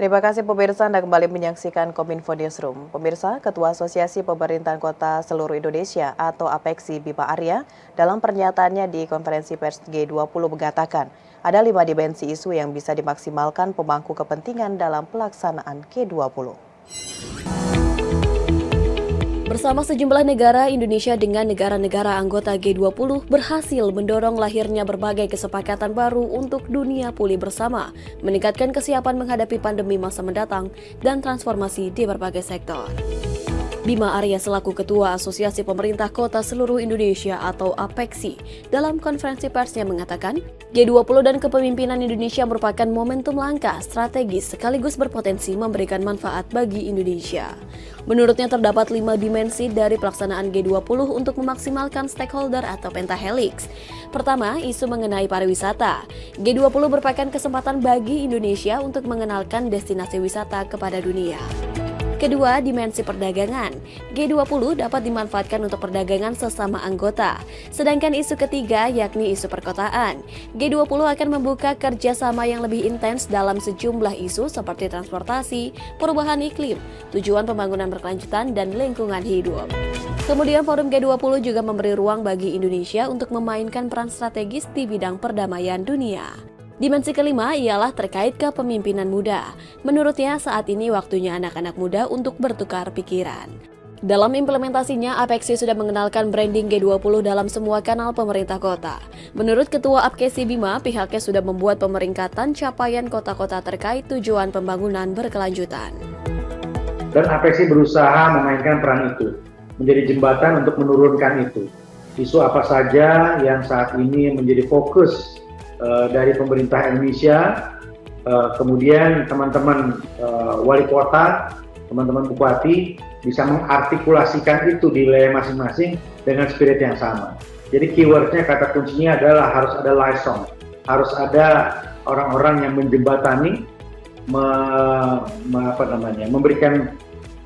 Terima kasih pemirsa Anda kembali menyaksikan Kominfo Newsroom. Pemirsa, Ketua Asosiasi Pemerintahan Kota Seluruh Indonesia atau APEKSI Bima Arya dalam pernyataannya di konferensi pers G20 mengatakan ada 5 dimensi isu yang bisa dimaksimalkan pemangku kepentingan dalam pelaksanaan G20. Bersama sejumlah negara, Indonesia dengan negara-negara anggota G20 berhasil mendorong lahirnya berbagai kesepakatan baru untuk dunia pulih bersama, meningkatkan kesiapan menghadapi pandemi masa mendatang, dan transformasi di berbagai sektor. Bima Arya selaku Ketua Asosiasi Pemerintah Kota Seluruh Indonesia atau APEKSI dalam konferensi persnya mengatakan, G20 dan kepemimpinan Indonesia merupakan momentum langkah strategis sekaligus berpotensi memberikan manfaat bagi Indonesia. Menurutnya terdapat 5 dimensi dari pelaksanaan G20 untuk memaksimalkan stakeholder atau pentahelix. Pertama, isu mengenai pariwisata. G20 merupakan kesempatan bagi Indonesia untuk mengenalkan destinasi wisata kepada dunia. Kedua, dimensi perdagangan. G20 dapat dimanfaatkan untuk perdagangan sesama anggota. Sedangkan isu ketiga yakni isu perkotaan. G20 akan membuka kerjasama yang lebih intens dalam sejumlah isu seperti transportasi, perubahan iklim, tujuan pembangunan berkelanjutan, dan lingkungan hidup. Kemudian forum G20 juga memberi ruang bagi Indonesia untuk memainkan peran strategis di bidang perdamaian dunia. Dimensi kelima ialah terkait kepemimpinan muda. Menurutnya saat ini waktunya anak-anak muda untuk bertukar pikiran. Dalam implementasinya, APEKSI sudah mengenalkan branding G20 dalam semua kanal pemerintah kota. Menurut Ketua APEKSI Bima, pihaknya sudah membuat pemeringkatan capaian kota-kota terkait tujuan pembangunan berkelanjutan. Dan APEKSI berusaha memainkan peran itu, menjadi jembatan untuk menurunkan itu. Isu apa saja yang saat ini menjadi fokus dari pemerintah Indonesia, kemudian teman-teman wali kota, teman-teman bupati bisa mengartikulasikan itu di wilayah masing-masing dengan spirit yang sama. Jadi keywordnya, kata kuncinya adalah harus ada liaison, harus ada orang-orang yang menjembatani, memberikan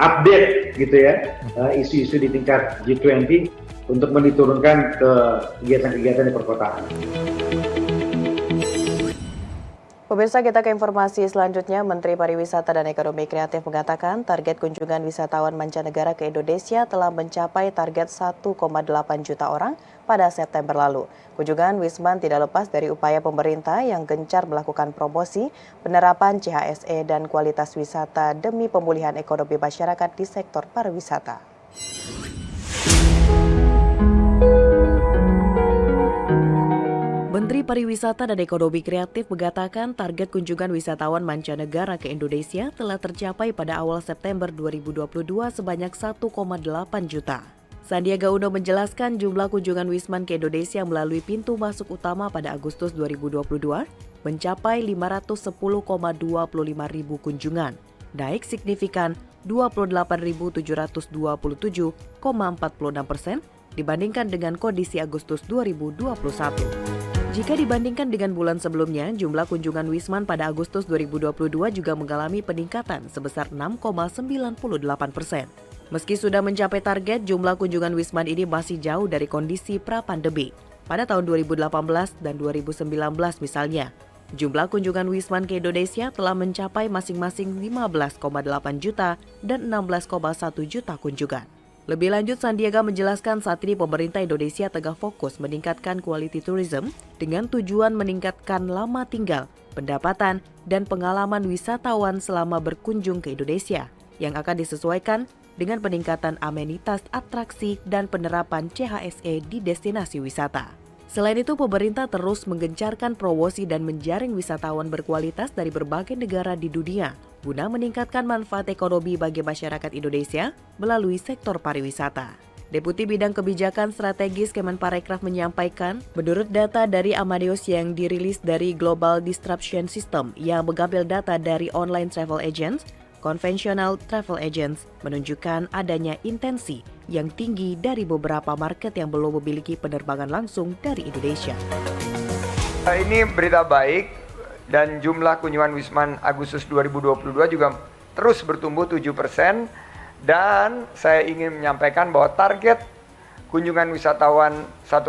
update gitu ya, isu-isu di tingkat G20 untuk diturunkan ke kegiatan-kegiatan di perkotaan. Pemirsa, kita ke informasi selanjutnya. Menteri Pariwisata dan Ekonomi Kreatif mengatakan target kunjungan wisatawan mancanegara ke Indonesia telah mencapai target 1,8 juta orang pada September lalu. Kunjungan Wisman tidak lepas dari upaya pemerintah yang gencar melakukan promosi, penerapan CHSE dan kualitas wisata demi pemulihan ekonomi masyarakat di sektor pariwisata. Menteri Pariwisata dan Ekonomi Kreatif mengatakan target kunjungan wisatawan mancanegara ke Indonesia telah tercapai pada awal September 2022 sebanyak 1,8 juta. Sandiaga Uno menjelaskan jumlah kunjungan Wisman ke Indonesia melalui pintu masuk utama pada Agustus 2022 mencapai 510,25 ribu kunjungan, naik signifikan 28.727,46% dibandingkan dengan kondisi Agustus 2021. Jika dibandingkan dengan bulan sebelumnya, jumlah kunjungan Wisman pada Agustus 2022 juga mengalami peningkatan sebesar 6,98%. Meski sudah mencapai target, jumlah kunjungan Wisman ini masih jauh dari kondisi pra-pandemi. Pada tahun 2018 dan 2019 misalnya, jumlah kunjungan Wisman ke Indonesia telah mencapai masing-masing 15,8 juta dan 16,1 juta kunjungan. Lebih lanjut, Sandiaga menjelaskan saat ini pemerintah Indonesia tengah fokus meningkatkan quality tourism dengan tujuan meningkatkan lama tinggal, pendapatan, dan pengalaman wisatawan selama berkunjung ke Indonesia yang akan disesuaikan dengan peningkatan amenitas, atraksi, dan penerapan CHSE di destinasi wisata. Selain itu, pemerintah terus menggencarkan promosi dan menjaring wisatawan berkualitas dari berbagai negara di dunia guna meningkatkan manfaat ekonomi bagi masyarakat Indonesia melalui sektor pariwisata. Deputi Bidang Kebijakan Strategis Kemenparekraf menyampaikan, menurut data dari Amadeus yang dirilis dari Global Distribution System yang mengambil data dari online travel agents, konvensional travel agents menunjukkan adanya intensi yang tinggi dari beberapa market yang belum memiliki penerbangan langsung dari Indonesia. Ini berita baik dan jumlah kunjungan Wisman Agustus 2022 juga terus bertumbuh 7%, dan saya ingin menyampaikan bahwa target kunjungan wisatawan 1,8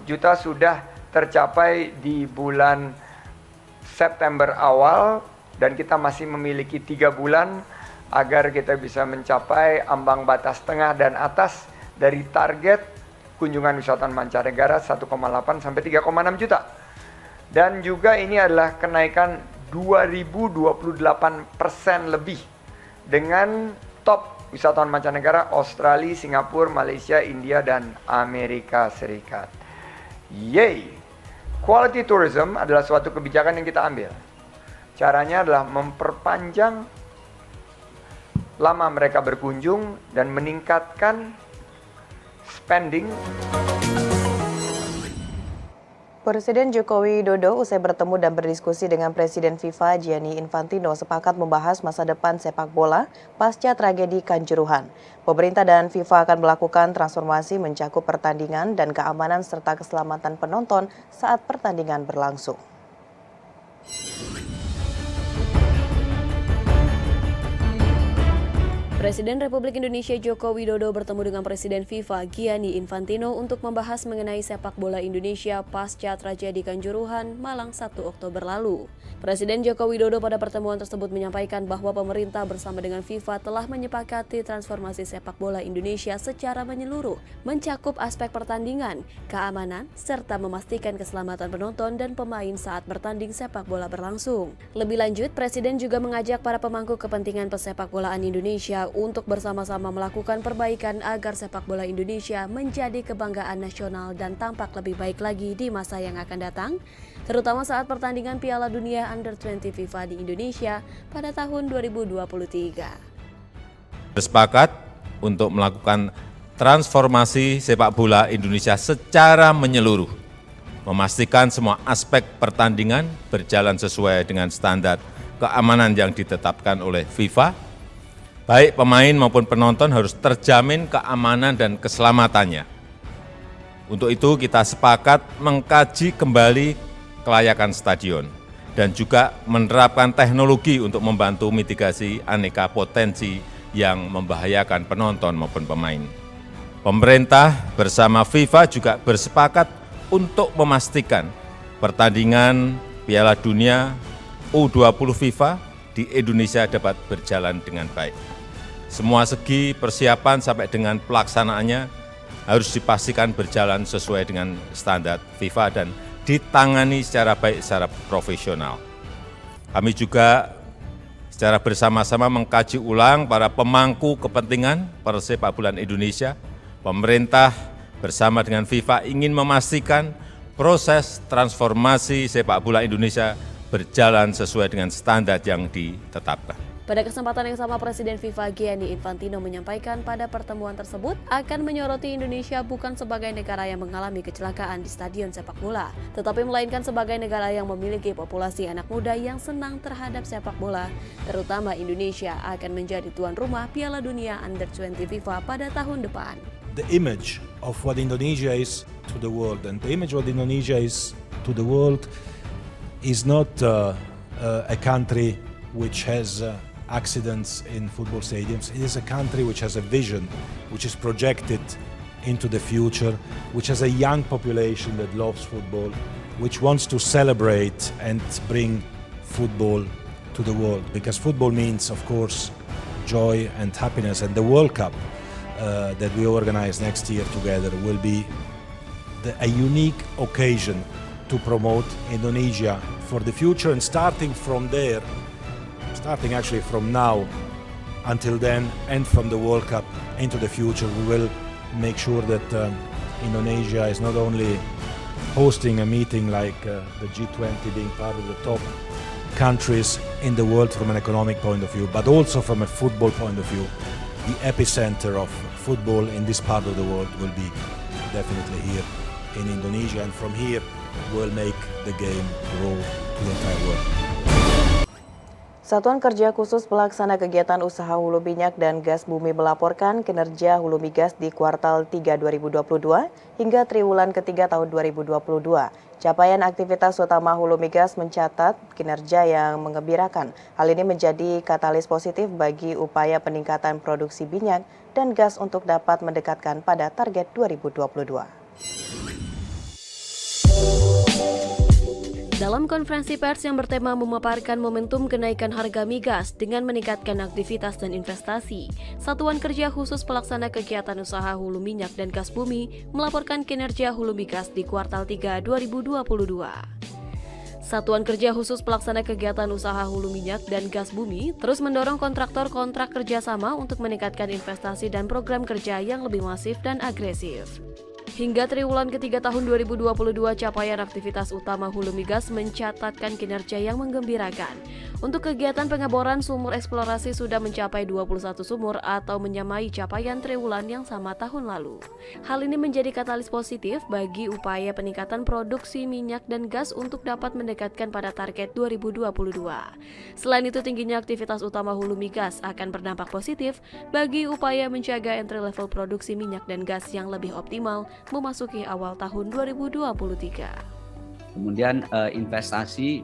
juta sudah tercapai di bulan September awal dan kita masih memiliki 3 bulan agar kita bisa mencapai ambang batas tengah dan atas dari target kunjungan wisatawan mancanegara 1,8 sampai 3,6 juta. Dan juga ini adalah kenaikan 2028% lebih dengan top wisatawan mancanegara Australia, Singapura, Malaysia, India, dan Amerika Serikat. Yeay! Quality tourism adalah suatu kebijakan yang kita ambil. Caranya adalah memperpanjang lama mereka berkunjung dan meningkatkan spending. Presiden Joko Widodo usai bertemu dan berdiskusi dengan Presiden FIFA Gianni Infantino sepakat membahas masa depan sepak bola pasca tragedi Kanjuruhan. Pemerintah dan FIFA akan melakukan transformasi mencakup pertandingan dan keamanan serta keselamatan penonton saat pertandingan berlangsung. Presiden Republik Indonesia Joko Widodo bertemu dengan Presiden FIFA Gianni Infantino untuk membahas mengenai sepak bola Indonesia pasca tragedi Kanjuruhan Malang 1 Oktober lalu. Presiden Joko Widodo pada pertemuan tersebut menyampaikan bahwa pemerintah bersama dengan FIFA telah menyepakati transformasi sepak bola Indonesia secara menyeluruh, mencakup aspek pertandingan, keamanan, serta memastikan keselamatan penonton dan pemain saat bertanding sepak bola berlangsung. Lebih lanjut, Presiden juga mengajak para pemangku kepentingan pesepak bolaan Indonesia untuk bersama-sama melakukan perbaikan agar sepak bola Indonesia menjadi kebanggaan nasional dan tampak lebih baik lagi di masa yang akan datang, terutama saat pertandingan Piala Dunia Under-20 FIFA di Indonesia pada tahun 2023. Bersepakat untuk melakukan transformasi sepak bola Indonesia secara menyeluruh, memastikan semua aspek pertandingan berjalan sesuai dengan standar keamanan yang ditetapkan oleh FIFA. Baik pemain maupun penonton harus terjamin keamanan dan keselamatannya. Untuk itu kita sepakat mengkaji kembali kelayakan stadion dan juga menerapkan teknologi untuk membantu mitigasi aneka potensi yang membahayakan penonton maupun pemain. Pemerintah bersama FIFA juga bersepakat untuk memastikan pertandingan Piala Dunia U20 FIFA di Indonesia dapat berjalan dengan baik. Semua segi persiapan sampai dengan pelaksanaannya harus dipastikan berjalan sesuai dengan standar FIFA dan ditangani secara baik, secara profesional. Kami juga secara bersama-sama mengkaji ulang para pemangku kepentingan persepak bolaan Indonesia. Pemerintah bersama dengan FIFA ingin memastikan proses transformasi sepak bola Indonesia berjalan sesuai dengan standar yang ditetapkan. Pada kesempatan yang sama, Presiden FIFA Gianni Infantino menyampaikan pada pertemuan tersebut akan menyoroti Indonesia bukan sebagai negara yang mengalami kecelakaan di stadion sepak bola, tetapi melainkan sebagai negara yang memiliki populasi anak muda yang senang terhadap sepak bola, terutama Indonesia akan menjadi tuan rumah Piala Dunia Under-20 FIFA pada tahun depan. The image of what Indonesia is to the world, and the image what Indonesia is to the world is not a country which has accidents in football stadiums. It is a country which has a vision, which is projected into the future, which has a young population that loves football, which wants to celebrate and bring football to the world. Because football means, of course, joy and happiness. And the World Cup that we organize next year together will be a unique occasion to promote Indonesia for the future. And starting from there, starting actually from now until then and from the World Cup into the future, we will make sure that Indonesia is not only hosting a meeting like the G20, being part of the top countries in the world from an economic point of view, but also from a football point of view. The epicenter of football in this part of the world will be definitely here in Indonesia, and from here we'll make the game grow to the entire world. Satuan Kerja Khusus Pelaksana Kegiatan Usaha Hulu Minyak dan Gas Bumi melaporkan kinerja Hulu Migas di kuartal 3 2022 hingga triwulan ketiga tahun 2022. Capaian aktivitas utama Hulu Migas mencatat kinerja yang menggembirakan. Hal ini menjadi katalis positif bagi upaya peningkatan produksi minyak dan gas untuk dapat mendekatkan pada target 2022. Dalam konferensi pers yang bertema memaparkan momentum kenaikan harga migas dengan meningkatkan aktivitas dan investasi, Satuan Kerja Khusus Pelaksana Kegiatan Usaha Hulu Minyak dan Gas Bumi melaporkan kinerja hulu migas di kuartal 3 2022. Satuan Kerja Khusus Pelaksana Kegiatan Usaha Hulu Minyak dan Gas Bumi terus mendorong kontraktor kontrak kerjasama untuk meningkatkan investasi dan program kerja yang lebih masif dan agresif. Hingga triwulan ketiga tahun 2022, capaian aktivitas utama hulu migas mencatatkan kinerja yang menggembirakan. Untuk kegiatan pengeboran sumur eksplorasi sudah mencapai 21 sumur atau menyamai capaian triwulan yang sama tahun lalu. Hal ini menjadi katalis positif bagi upaya peningkatan produksi minyak dan gas untuk dapat mendekatkan pada target 2022. Selain itu, tingginya aktivitas utama hulu migas akan berdampak positif bagi upaya menjaga entry level produksi minyak dan gas yang lebih optimal memasuki awal tahun 2023. Kemudian investasi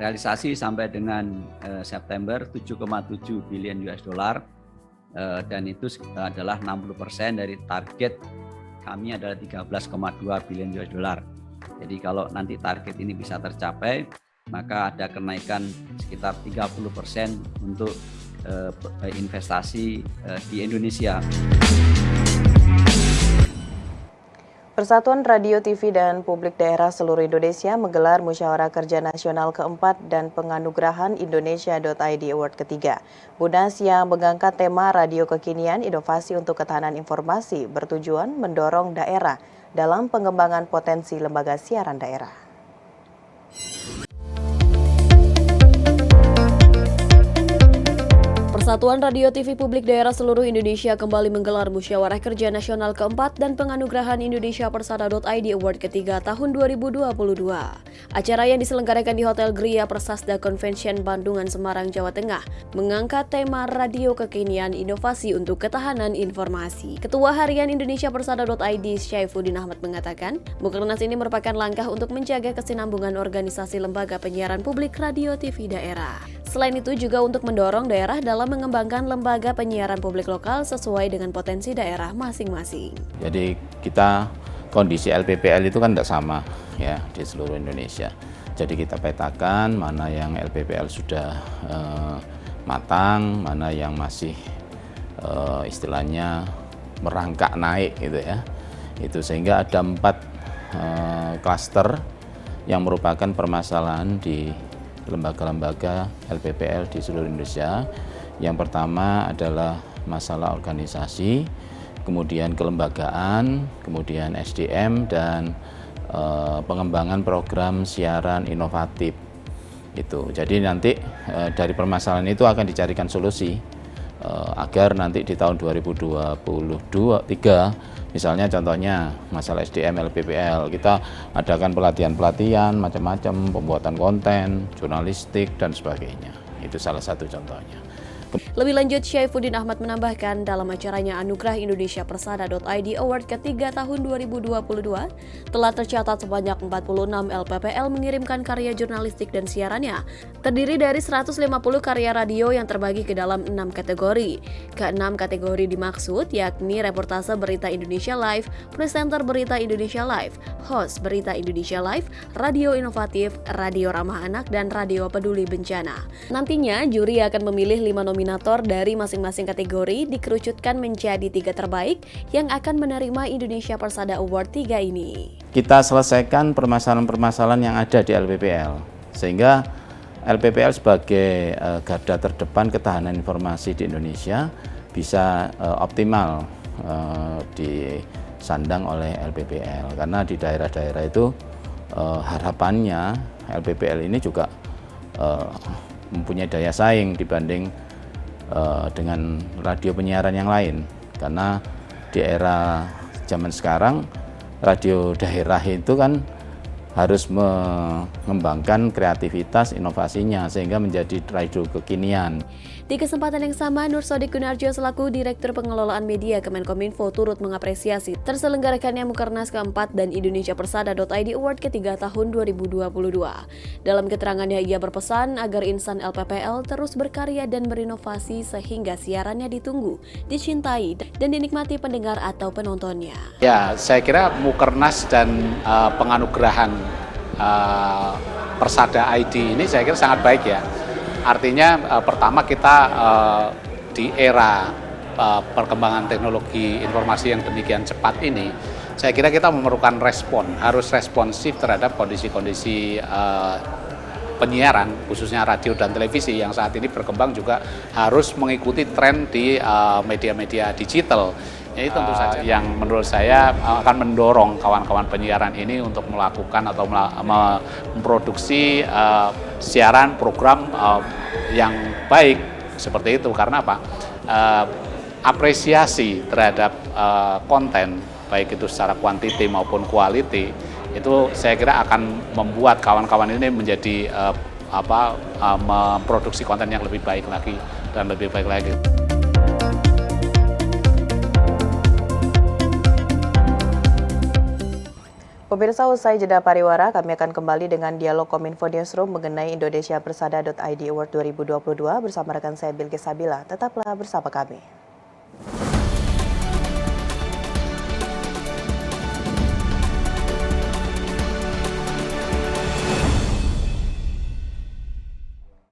realisasi sampai dengan September 7,7 billion US dollar dan itu adalah 60% dari target kami adalah 13,2 billion US dollar. Jadi kalau nanti target ini bisa tercapai, maka ada kenaikan sekitar 30% untuk investasi di Indonesia. Persatuan Radio, TV, dan Publik Daerah seluruh Indonesia menggelar Musyawarah Kerja Nasional keempat dan penganugerahan Indonesia.id Award ketiga. Munas yang mengangkat tema Radio Kekinian Inovasi untuk Ketahanan Informasi bertujuan mendorong daerah dalam pengembangan potensi lembaga siaran daerah. Persatuan Radio TV Publik Daerah seluruh Indonesia kembali menggelar Musyawarah Kerja Nasional keempat dan penganugerahan Indonesia Persada.id Award ketiga tahun 2022. Acara yang diselenggarakan di Hotel Gria Persasda Convention Bandungan, Semarang, Jawa Tengah mengangkat tema Radio Kekinian Inovasi untuk Ketahanan Informasi. Ketua Harian Indonesia Persada.id Syaifuddin Ahmad mengatakan, Mukernas ini merupakan langkah untuk menjaga kesinambungan organisasi lembaga penyiaran publik radio TV daerah. Selain itu juga untuk mendorong daerah dalam mengembangkan lembaga penyiaran publik lokal sesuai dengan potensi daerah masing-masing. Jadi kita kondisi LPPL itu kan tidak sama ya di seluruh Indonesia. Jadi kita petakan mana yang LPPL sudah matang, mana yang masih istilahnya merangkak naik gitu ya. Itu sehingga ada 4 klaster yang merupakan permasalahan di lembaga-lembaga LPPL di seluruh Indonesia. Yang pertama adalah masalah organisasi, kemudian kelembagaan, kemudian SDM, dan pengembangan program siaran inovatif. Itu. Jadi nanti dari permasalahan itu akan dicarikan solusi agar nanti di tahun 2023 misalnya contohnya masalah SDM LPPL, kita adakan pelatihan-pelatihan macam-macam, pembuatan konten, jurnalistik, dan sebagainya. Itu salah satu contohnya. Lebih lanjut, Syaifuddin Ahmad menambahkan dalam acaranya Anugerah Indonesia Persada.id Award ketiga tahun 2022 telah tercatat sebanyak 46 LPPL mengirimkan karya jurnalistik dan siarannya, terdiri dari 150 karya radio yang terbagi ke dalam 6 kategori. Ke-6 kategori dimaksud yakni reportase Berita Indonesia Live, presenter Berita Indonesia Live, host Berita Indonesia Live, radio inovatif, radio ramah anak, dan radio peduli bencana. Nantinya juri akan memilih 5 nominator dari masing-masing kategori dikerucutkan menjadi 3 terbaik yang akan menerima Indonesia Persada Award 3 ini. Kita selesaikan permasalahan-permasalahan yang ada di LPPL, sehingga LPPL sebagai garda terdepan ketahanan informasi di Indonesia bisa optimal disandang oleh LPPL. Karena di daerah-daerah itu harapannya LPPL ini juga mempunyai daya saing dibanding dengan radio penyiaran yang lain, karena di era zaman sekarang radio daerah itu kan harus mengembangkan kreativitas inovasinya sehingga menjadi radio kekinian. Di kesempatan yang sama, Nur Sodik Gunarjo selaku Direktur Pengelolaan Media Kemenkominfo turut mengapresiasi terselenggarakannya Mukernas keempat dan Indonesia Persada.id Award ketiga tahun 2022. Dalam keterangannya, ia berpesan agar insan LPPL terus berkarya dan berinovasi sehingga siarannya ditunggu, dicintai, dan dinikmati pendengar atau penontonnya. Ya, saya kira Mukernas dan penganugerahan Persada ID ini saya kira sangat baik ya. Artinya pertama kita di era perkembangan teknologi informasi yang demikian cepat ini, saya kira kita memerlukan harus responsif terhadap kondisi-kondisi penyiaran, khususnya radio dan televisi yang saat ini berkembang juga harus mengikuti tren di media-media digital. Ini tentu saja yang menurut saya akan mendorong kawan-kawan penyiaran ini untuk melakukan atau memproduksi siaran program yang baik seperti itu. Karena apa? Apresiasi terhadap konten baik itu secara kuantiti maupun quality itu saya kira akan membuat kawan-kawan ini menjadi memproduksi konten yang lebih baik lagi dan lebih baik lagi. Pemirsa, usai jeda pariwara, kami akan kembali dengan dialog Kominfo Newsroom mengenai Indonesia Persada.id Award 2022 bersama rekan saya Bilqis Sabila. Tetaplah bersama kami.